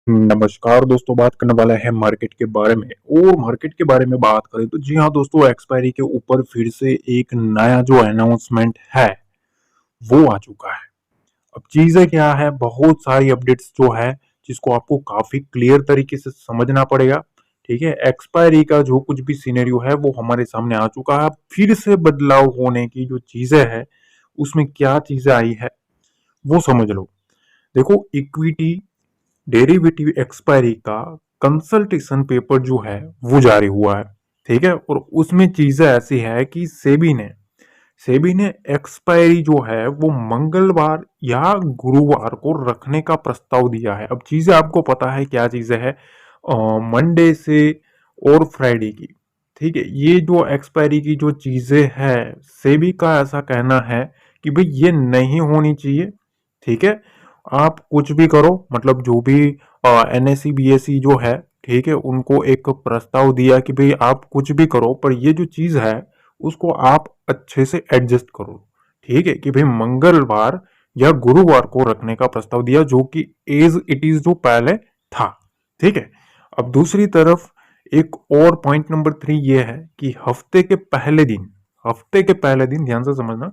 नमस्कार दोस्तों, बात करने वाला है मार्केट के बारे में। और मार्केट के बारे में बात करें तो जी हाँ दोस्तों, एक्सपायरी के ऊपर फिर से एक नया जो अनाउंसमेंट है वो आ चुका है। अब चीजें क्या है, बहुत सारी अपडेट्स जो है जिसको आपको काफी क्लियर तरीके से समझना पड़ेगा। ठीक है, एक्सपायरी का जो कुछ भी सिनेरियो है वो हमारे सामने आ चुका है। फिर से बदलाव होने की जो चीजें है उसमें क्या चीजें आई है वो समझ लो। देखो, इक्विटी डेरिवेटिव एक्सपायरी का कंसल्टेशन पेपर जो है वो जारी हुआ है। ठीक है, और उसमें चीजें ऐसी है कि सेबी ने एक्सपायरी जो है वो मंगलवार या गुरुवार को रखने का प्रस्ताव दिया है। अब चीजें आपको पता है क्या चीजें है, मंडे से और फ्राइडे की। ठीक है, ये जो एक्सपायरी की जो चीजें है, सेबी का ऐसा कहना है कि भाई ये नहीं होनी चाहिए। ठीक है, आप कुछ भी करो, मतलब जो भी एनएससी बीएससी जो है, ठीक है, उनको एक प्रस्ताव दिया कि भाई आप कुछ भी करो पर ये जो चीज है उसको आप अच्छे से एडजस्ट करो। ठीक है, कि भाई मंगलवार या गुरुवार को रखने का प्रस्ताव दिया, जो कि एज इट इज जो पहले था। ठीक है, अब दूसरी तरफ एक और पॉइंट नंबर 3 ये है कि हफ्ते के पहले दिन ध्यान से समझना,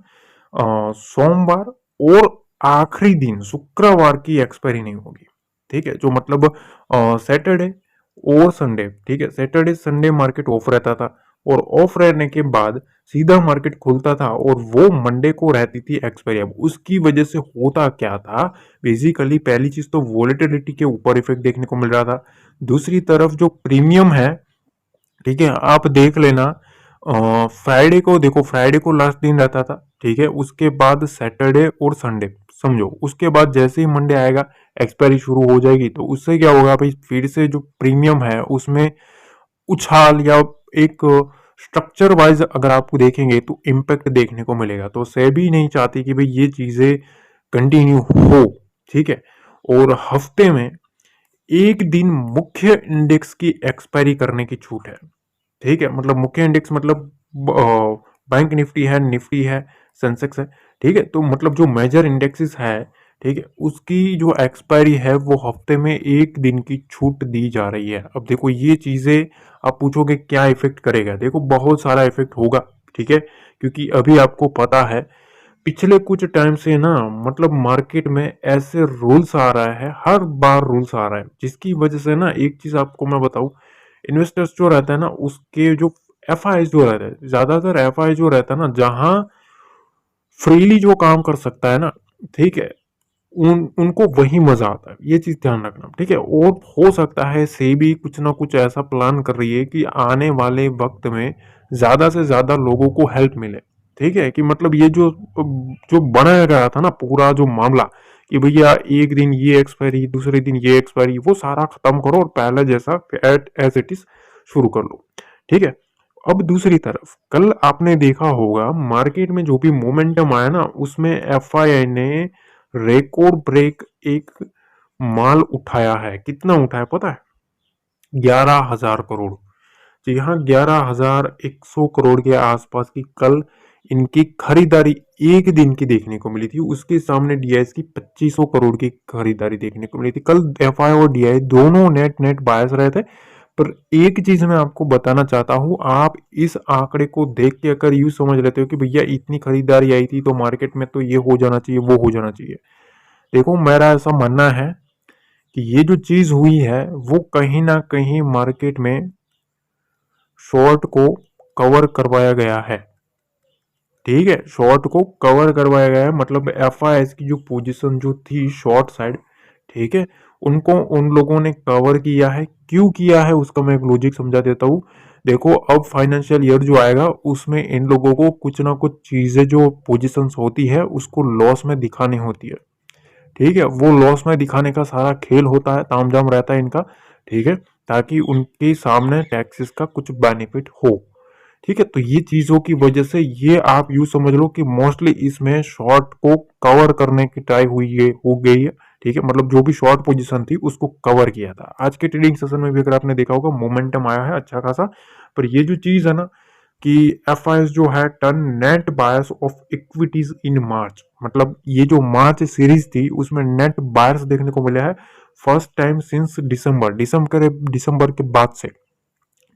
सोमवार और आखिरी दिन शुक्रवार की एक्सपायरी नहीं होगी। ठीक है, जो मतलब सैटरडे और संडे, ठीक है, सैटरडे संडे मार्केट ऑफ रहता था और ऑफ रहने के बाद सीधा मार्केट खुलता था और वो मंडे को रहती थी एक्सपायरी। अब उसकी वजह से होता क्या था, बेसिकली पहली चीज तो वोलेटिलिटी के ऊपर इफेक्ट देखने को मिल रहा था। दूसरी तरफ जो प्रीमियम है, ठीक है, आप देख लेना, फ्राइडे को देखो, फ्राइडे को लास्ट दिन रहता था। ठीक है, उसके बाद सैटरडे और संडे समझो, उसके बाद जैसे ही मंडे आएगा एक्सपायरी शुरू हो जाएगी। तो उससे क्या होगा भाई, फिर से जो प्रीमियम है उसमें उछाल या एक स्ट्रक्चर वाइज अगर आपको देखेंगे तो इम्पैक्ट देखने को मिलेगा। तो सेबी नहीं चाहती कि भाई ये चीजें कंटिन्यू हो। ठीक है, और हफ्ते में एक दिन मुख्य इंडेक्स की एक्सपायरी करने की छूट है। ठीक है, मतलब मुख्य इंडेक्स मतलब बैंक निफ्टी है, निफ्टी है, सेंसेक्स है। ठीक है, तो मतलब जो मेजर इंडेक्सेस है, ठीक है, उसकी जो एक्सपायरी है वो हफ्ते में एक दिन की छूट दी जा रही है। अब देखो ये चीजें, आप पूछोगे क्या इफेक्ट करेगा, देखो बहुत सारा इफेक्ट होगा। ठीक है, क्योंकि अभी आपको पता है पिछले कुछ टाइम से ना, मतलब मार्केट में ऐसे रूल्स आ रहा है, हर बार रूल्स आ रहा है, जिसकी वजह से ना एक चीज आपको मैं बताऊं, इन्वेस्टर्स जो रहता है ना उसके जो एफ आई जो रहता है, ज्यादातर एफ आई जो रहता है ना, जहां फ्रीली जो काम कर सकता है ना, ठीक है, उनको वही मजा आता है। ये चीज ध्यान रखना। ठीक है, और हो सकता है सेबी कुछ ना कुछ ऐसा प्लान कर रही है कि आने वाले वक्त में ज्यादा से ज्यादा लोगों को हेल्प मिले। ठीक है, कि मतलब ये जो जो बनाया गया था ना पूरा जो मामला, कि भैया एक दिन ये एक्सपायरी, दूसरे दिन ये एक्सपायरी, वो सारा खत्म करो और पहले जैसा एज इट इज शुरू कर लो। ठीक है, अब दूसरी तरफ कल आपने देखा होगा मार्केट में जो भी मोमेंटम आया ना, उसमें एफआईआई ने रिकॉर्ड ब्रेक एक माल उठाया है। कितना उठाया पता है? 11,000 करोड़। जी हाँ, 11,100 करोड़ के आसपास की कल इनकी खरीदारी एक दिन की देखने को मिली थी। उसके सामने डीआईएस की 2500 करोड़ की खरीदारी देखने को मिली थी। कल एफआई और डीआई दोनों नेट नेट बायस रहे थे। पर एक चीज मैं आपको बताना चाहता हूं, आप इस आंकड़े को देख के अगर यूं समझ लेते हो कि भैया इतनी खरीदारी आई थी तो मार्केट में तो ये हो जाना चाहिए, वो हो जाना चाहिए। देखो, मेरा ऐसा मानना है कि ये जो चीज हुई है वो कहीं ना कहीं मार्केट में शॉर्ट को कवर करवाया गया है। ठीक है, शॉर्ट को कवर करवाया गया है, मतलब एफ की जो पोजीशन जो थी शॉर्ट साइड, ठीक है, उनको उन लोगों ने कवर किया है। क्यों किया है उसका मैं एक लॉजिक समझा देता हूँ। देखो, अब फाइनेंशियल ईयर जो आएगा उसमें इन लोगों को कुछ ना कुछ चीजें जो पोजीशंस होती है उसको लॉस में दिखानी होती है। ठीक है, वो लॉस में दिखाने का सारा खेल होता है, तामझाम रहता है इनका। ठीक है, ताकि उनके सामने टैक्सेस का कुछ बेनिफिट हो। ठीक है, तो ये चीजों की वजह से ये आप यू समझ लो कि मोस्टली इसमें शॉर्ट को कवर करने की ट्राई हुई है, हो गई है। ठीक है, मतलब जो भी शॉर्ट पोजीशन थी उसको कवर किया था। आज के ट्रेडिंग सेशन में भी अगर आपने देखा होगा मोमेंटम आया है अच्छा खासा। पर ये जो चीज है ना कि एफ जो है turn net buyers of equities in March, मतलब ये जो मार्च सीरीज थी उसमें नेट बायर्स देखने को मिले हैं फर्स्ट टाइम सिंस दिसंबर के बाद से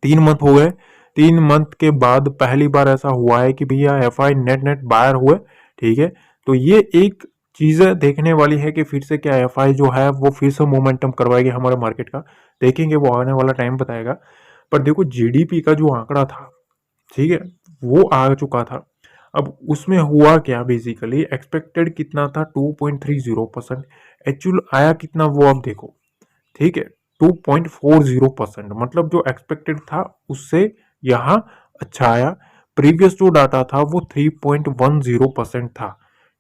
3 मंथ हो गए। 3 मंथ के बाद पहली बार ऐसा हुआ है कि भैया F I net net buyer हुए। ठीक है, तो ये एक चीज देखने वाली है कि फिर से क्या एफ आई जो है वो फिर से मोमेंटम करवाएगी हमारे मार्केट का। देखेंगे, वो आने वाला टाइम बताएगा। पर देखो जीडीपी का जो आंकड़ा था, ठीक है, वो आ चुका था। अब उसमें हुआ क्या, बेसिकली एक्सपेक्टेड कितना था 2.30%, एक्चुअल आया कितना वो आप देखो। ठीक है, 2.40%, मतलब जो एक्सपेक्टेड था उससे यहाँ अच्छा आया। प्रीवियस जो डाटा था वो 3.10% था।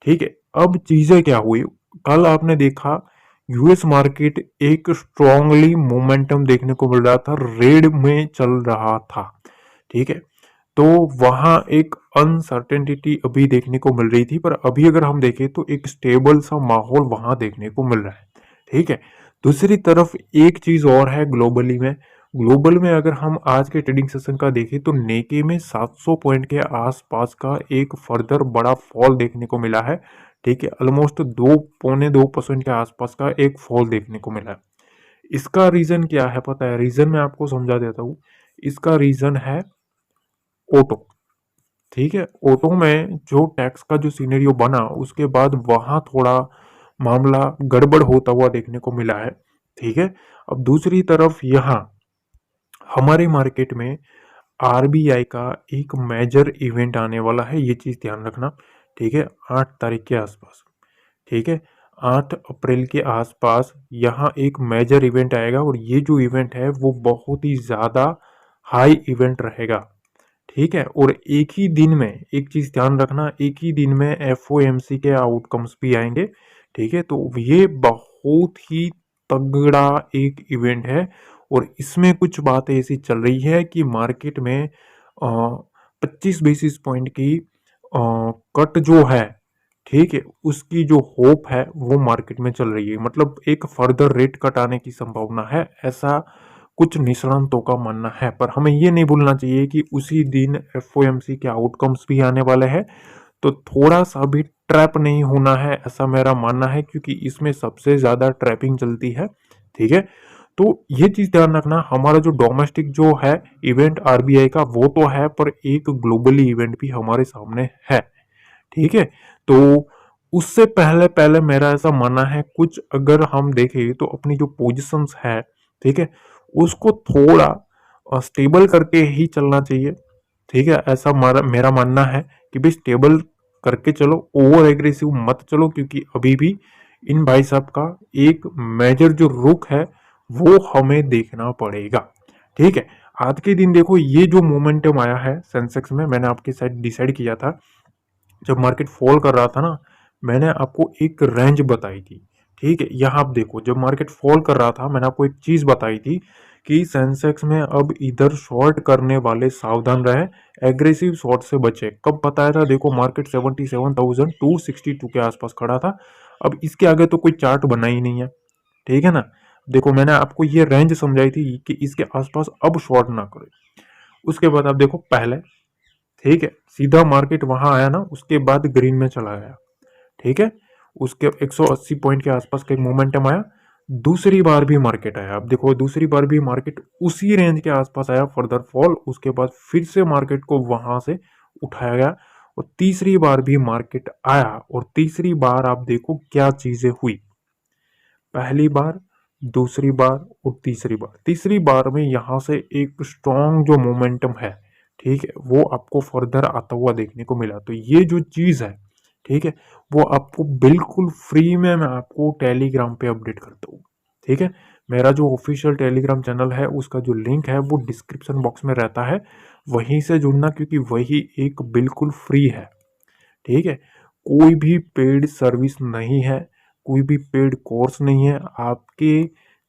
ठीक है, अब चीजें क्या हुई, कल आपने देखा यूएस मार्केट एक स्ट्रांगली मोमेंटम देखने को मिल रहा था, रेड में चल रहा था। ठीक है, तो वहां एक अनसर्टेनिटी अभी देखने को मिल रही थी, पर अभी अगर हम देखें तो एक स्टेबल सा माहौल वहां देखने को मिल रहा है। ठीक है, दूसरी तरफ एक चीज और है ग्लोबली में। ग्लोबल में अगर हम आज के ट्रेडिंग सेशन का देखें तो नेके में 700 पॉइंट के आसपास का एक फर्दर बड़ा फॉल देखने को मिला है। ठीक है, ऑलमोस्ट 2.2% के आसपास का एक फॉल देखने को मिला है। इसका रीजन क्या है पता है? रीजन मैं आपको समझा देता हूँ। इसका रीजन है ऑटो। ठीक है, ऑटो में जो टैक्स का जो सिनेरियो बना उसके बाद वहां थोड़ा मामला गड़बड़ होता हुआ देखने को मिला है। ठीक है, अब दूसरी तरफ यहाँ हमारे मार्केट में आरबीआई का एक मेजर इवेंट आने वाला है, ये चीज ध्यान रखना। ठीक है, 8 तारीख के आसपास। ठीक है, 8 अप्रैल के आसपास यहाँ एक मेजर इवेंट आएगा, और ये जो इवेंट है वो बहुत ही ज्यादा हाई इवेंट रहेगा। ठीक है, और एक ही दिन में एक चीज ध्यान रखना, एक ही दिन में एफओएमसी के आउटकम्स भी आएंगे। ठीक है, तो ये बहुत ही तगड़ा एक इवेंट है, और इसमें कुछ बातें ऐसी चल रही है कि मार्केट में 25 बेसिस पॉइंट की कट जो है, ठीक है, उसकी जो होप है वो मार्केट में चल रही है। मतलब एक फर्दर रेट कट आने की संभावना है, ऐसा कुछ निष्णांतों का मानना है। पर हमें ये नहीं भूलना चाहिए कि उसी दिन एफओएमसी के आउटकम्स भी आने वाले हैं, तो थोड़ा सा भी ट्रैप नहीं होना है, ऐसा मेरा मानना है, क्योंकि इसमें सबसे ज्यादा ट्रैपिंग चलती है। ठीक है, तो ये चीज ध्यान रखना, हमारा जो डोमेस्टिक जो है इवेंट आरबीआई का वो तो है, पर एक ग्लोबली इवेंट भी हमारे सामने है। ठीक है, तो उससे पहले पहले मेरा ऐसा मानना है, कुछ अगर हम देखें तो अपनी जो पोजीशंस है, ठीक है, उसको थोड़ा स्टेबल करके ही चलना चाहिए। ठीक है, ऐसा मेरा मानना है कि भाई स्टेबल करके चलो, ओवर एग्रेसिव मत चलो, क्योंकि अभी भी इन भाई साहब का एक मेजर जो रुख है वो हमें देखना पड़ेगा। ठीक है, आज के दिन देखो ये जो मोमेंटम आया है सेंसेक्स में, मैंने आपके साथ डिसाइड किया था जब मार्केट फॉल कर रहा था ना, मैंने आपको एक रेंज बताई थी। ठीक है, यहाँ आप देखो जब मार्केट फॉल कर रहा था मैंने आपको एक चीज बताई थी कि सेंसेक्स में अब इधर शॉर्ट करने वाले सावधान रहे, एग्रेसिव शॉर्ट से बचे। कब बताया था? देखो मार्केट 77,262 के आसपास खड़ा था। अब इसके आगे तो कोई चार्ट बना ही नहीं है। ठीक है ना, देखो मैंने आपको ये रेंज समझाई थी कि इसके आसपास अब शॉर्ट ना करे। उसके बाद आप देखो पहले, ठीक है, सीधा मार्केट वहां आया ना, उसके बाद ग्रीन में चला गया। ठीक है, उसके 180 पॉइंट के आसपास का एक मोमेंटम आया। दूसरी बार भी मार्केट आया, अब देखो दूसरी बार भी मार्केट उसी रेंज के आसपास आया, फर्दर फॉल, उसके बाद फिर से मार्केट को वहां से उठाया गया, और तीसरी बार भी मार्केट आया। और तीसरी बार आप देखो क्या चीजें हुई, पहली बार, दूसरी बार और तीसरी बार में यहां से एक स्ट्रॉन्ग जो मोमेंटम है, ठीक है, वो आपको फर्दर आता हुआ देखने को मिला। तो ये जो चीज है, ठीक है, वो आपको बिल्कुल फ्री में मैं आपको टेलीग्राम पे अपडेट करता हूँ। ठीक है, मेरा जो ऑफिशियल टेलीग्राम चैनल है उसका जो लिंक है वो डिस्क्रिप्शन बॉक्स में रहता है, वहीं से जुड़ना, क्योंकि वही एक बिल्कुल फ्री है। ठीक है, कोई भी पेड सर्विस नहीं है, कोई भी पेड कोर्स नहीं है, आपके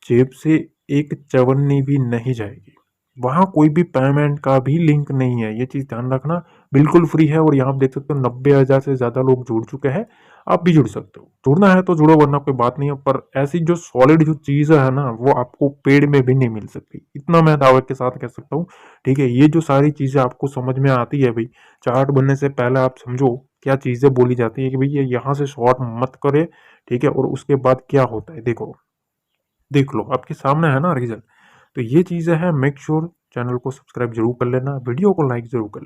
जेब से एक चवन्नी भी नहीं जाएगी। वहां कोई भी पेमेंट का भी लिंक नहीं है, ये चीज ध्यान रखना। बिल्कुल फ्री है, और यहाँ आप देख सकते हो 90,000 से ज्यादा लोग जुड़ चुके हैं। आप भी जुड़ सकते हो, जुड़ना है तो जुड़ो, वरना कोई बात नहीं है। पर ऐसी जो सॉलिड जो चीज है ना, वो आपको पेड में भी नहीं मिल सकती, इतना मैं दावे के साथ कह सकता हूँ। ठीक है, ये जो सारी चीजें आपको समझ में आती है भाई, चार्ट बनने से पहले आप समझो क्या चीजें बोली जाती है कि भाई ये यहाँ से शॉर्ट मत करे। ठीक है, और उसके बाद क्या होता है देखो, देख लो, आपके सामने है ना रिजल्ट। तो ये चीज़ें हैं, मेक श्योर चैनल को सब्सक्राइब जरूर कर लेना, वीडियो को लाइक जरूर कर लेना।